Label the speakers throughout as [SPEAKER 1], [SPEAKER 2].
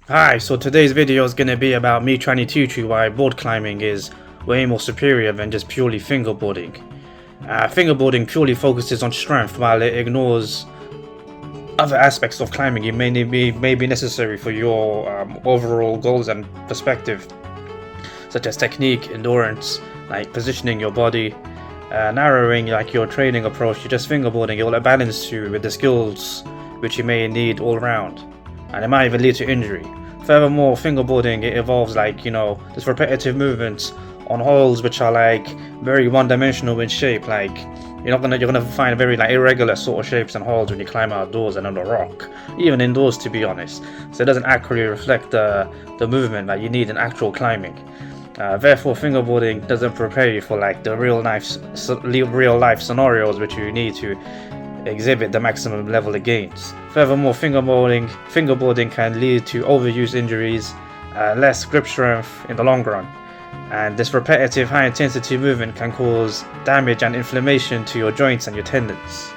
[SPEAKER 1] Hi, so today's video is going to be about me trying to teach you why board climbing is way more superior than just purely fingerboarding. Fingerboarding purely focuses on strength while it ignores other aspects of climbing it may be necessary for your overall goals and perspective, such as technique, endurance, like positioning your body, narrowing like your training approach to just fingerboarding. It will balance you with the skills which you may need all around, and it might even lead to injury. Furthermore, fingerboarding, it involves this repetitive movements on holes which are like very one-dimensional in shape. Like you're gonna find very like irregular sort of shapes and holes when you climb outdoors and on a rock, even indoors to be honest. So it doesn't accurately reflect the movement that you need in actual climbing. Therefore, fingerboarding doesn't prepare you for like the real life scenarios which you need to exhibit the maximum level of gains. Furthermore, fingerboarding can lead to overuse injuries, less grip strength in the long run, and this repetitive high intensity movement can cause damage and inflammation to your joints and your tendons.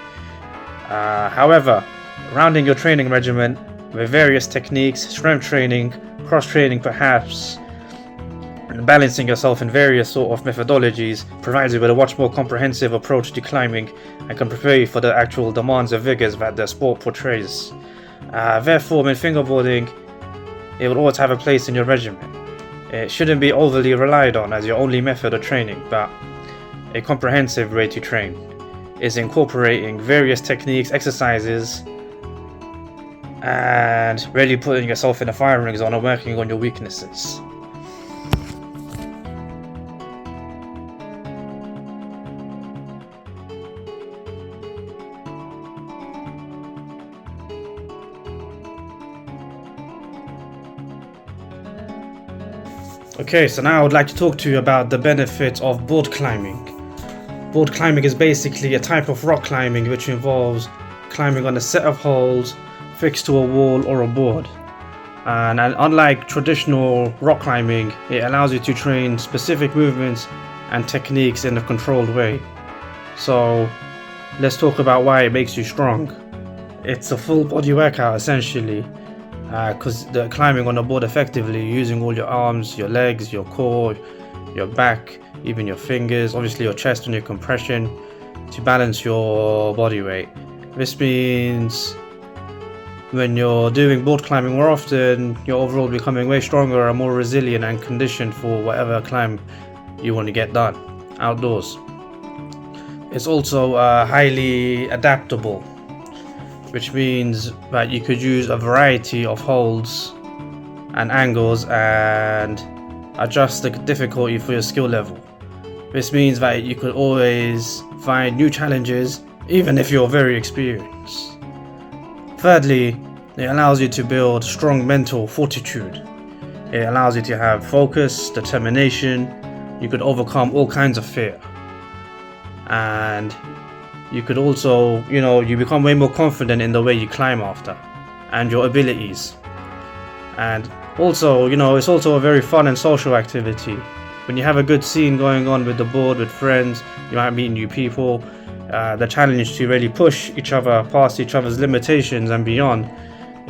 [SPEAKER 1] However, rounding your training regimen with various techniques, strength training, cross training perhaps, and balancing yourself in various sort of methodologies provides you with a much more comprehensive approach to climbing and can prepare you for the actual demands and vigors that the sport portrays. Therefore, in fingerboarding, it will always have a place in your regimen. It shouldn't be overly relied on as your only method of training, but a comprehensive way to train is incorporating various techniques, exercises, and really putting yourself in a firing zone and working on your weaknesses. Okay, so now I would like to talk to you about the benefits of board climbing. Board climbing is basically a type of rock climbing which involves climbing on a set of holes fixed to a wall or a board. And unlike traditional rock climbing, it allows you to train specific movements and techniques in a controlled way. So let's talk about why it makes you strong. It's a full body workout essentially, because the climbing on a board effectively, using all your arms, your legs, your core, your back, even your fingers, obviously your chest and your compression to balance your body weight. This means when you're doing board climbing more often, you're overall becoming way stronger and more resilient and conditioned for whatever climb you want to get done outdoors. It's also highly adaptable, which means that you could use a variety of holds and angles and adjust the difficulty for your skill level. This means that you could always find new challenges even if you're very experienced. Thirdly, it allows you to build strong mental fortitude. It allows you to have focus, determination. You could overcome all kinds of fear. And you could also, you become way more confident in the way you climb after and your abilities. And also, it's also a very fun and social activity. When you have a good scene going on with the board, with friends, you might meet new people. The challenge to really push each other past each other's limitations and beyond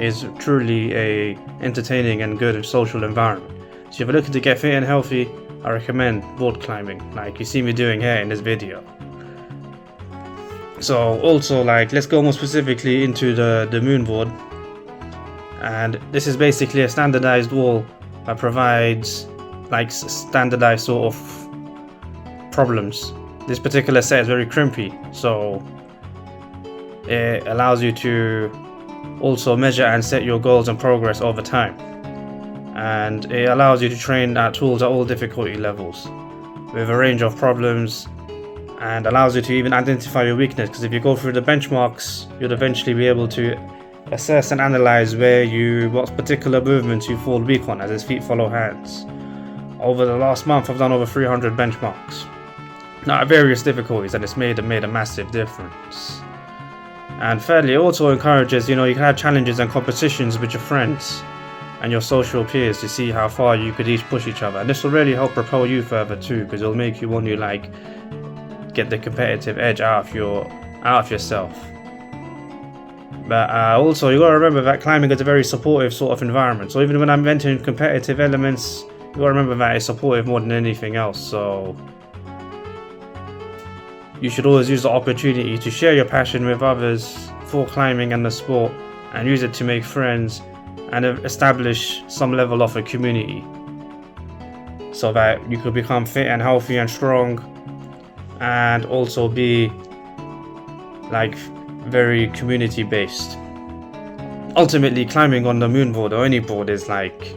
[SPEAKER 1] is truly a entertaining and good social environment. So if you're looking to get fit and healthy, I recommend board climbing, like you see me doing here in this video. So also, let's go more specifically into the moon board. And this is basically a standardized wall that provides standardized sort of problems. This particular set is very crimpy, so it allows you to also measure and set your goals and progress over time. And it allows you to train at tools at all difficulty levels with a range of problems, and allows you to even identify your weakness, because if you go through the benchmarks, you'll eventually be able to assess and analyze what particular movements you fall weak on, as feet follow hands. Over the last month, I've done over 300 benchmarks, now at various difficulties, and it's made a massive difference. And thirdly, it also encourages, you can have challenges and competitions with your friends and your social peers to see how far you could each push each other, and this will really help propel you further too, because it'll make you want to get the competitive edge out of yourself. But also, you gotta remember that climbing is a very supportive sort of environment. So even when I'm entering competitive elements, you gotta remember that it's supportive more than anything else. So you should always use the opportunity to share your passion with others for climbing and the sport, and use it to make friends and establish some level of a community, so that you could become fit and healthy and strong, and also be like very community based. Ultimately, climbing on the moonboard or any board is like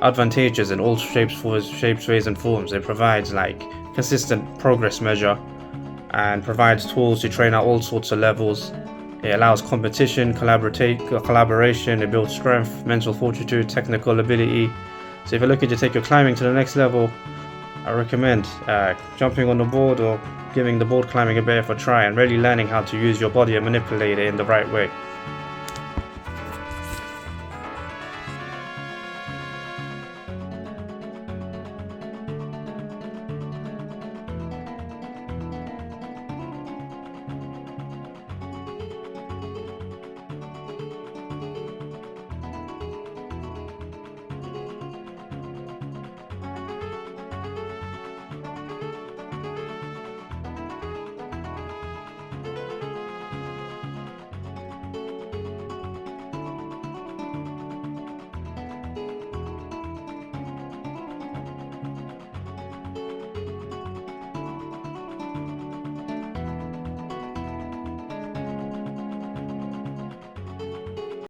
[SPEAKER 1] advantageous in all shapes, ways and forms. It provides like consistent progress measure and provides tools to train at all sorts of levels. It allows competition, collaboration, it builds strength, mental fortitude, technical ability. So if you're looking to take your climbing to the next level, I recommend jumping on the board or giving the board climbing a bit of a try and really learning how to use your body and manipulate it in the right way.